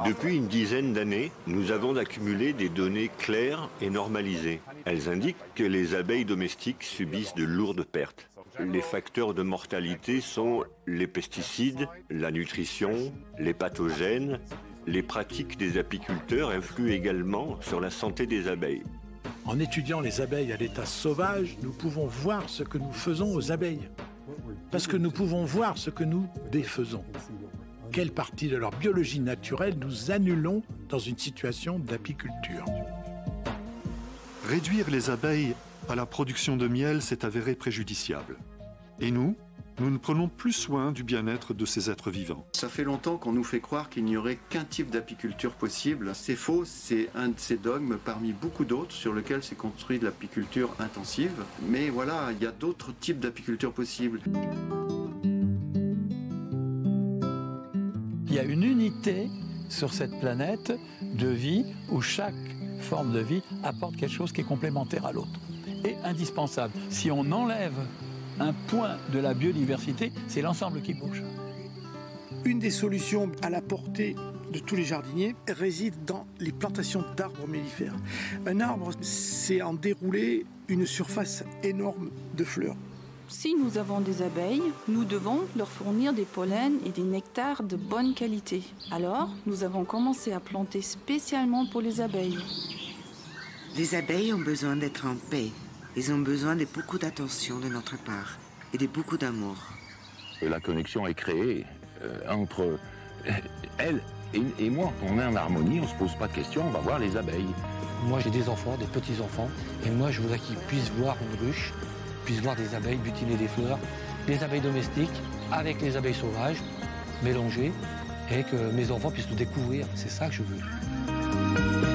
Depuis une dizaine d'années, nous avons accumulé des données claires et normalisées. Elles indiquent que les abeilles domestiques subissent de lourdes pertes. Les facteurs de mortalité sont les pesticides, la nutrition, les pathogènes. Les pratiques des apiculteurs influent également sur la santé des abeilles. En étudiant les abeilles à l'état sauvage, nous pouvons voir ce que nous faisons aux abeilles. Parce que nous pouvons voir ce que nous défaisons. Quelle partie de leur biologie naturelle nous annulons dans une situation d'apiculture. Réduire les abeilles à la production de miel s'est avéré préjudiciable. Et nous ne prenons plus soin du bien-être de ces êtres vivants. Ça fait longtemps qu'on nous fait croire qu'il n'y aurait qu'un type d'apiculture possible. C'est faux, c'est un de ces dogmes parmi beaucoup d'autres sur lesquels s'est construite l'apiculture intensive. Mais voilà, il y a d'autres types d'apiculture possibles. Il y a une unité sur cette planète de vie où chaque forme de vie apporte quelque chose qui est complémentaire à l'autre et indispensable. Si on enlève un point de la biodiversité, c'est l'ensemble qui bouge. Une des solutions à la portée de tous les jardiniers réside dans les plantations d'arbres mellifères. Un arbre, c'est en dérouler une surface énorme de fleurs. Si nous avons des abeilles, nous devons leur fournir des pollens et des nectars de bonne qualité. Alors, nous avons commencé à planter spécialement pour les abeilles. Les abeilles ont besoin d'être en paix. Ils ont besoin de beaucoup d'attention de notre part et de beaucoup d'amour. La connexion est créée entre elle et moi. On est en harmonie, on ne se pose pas de questions, on va voir les abeilles. Moi j'ai des enfants, des petits-enfants, et moi je voudrais qu'ils puissent voir une ruche, puissent voir des abeilles butiner des fleurs, des abeilles domestiques avec les abeilles sauvages, mélangées, et que mes enfants puissent le découvrir. C'est ça que je veux.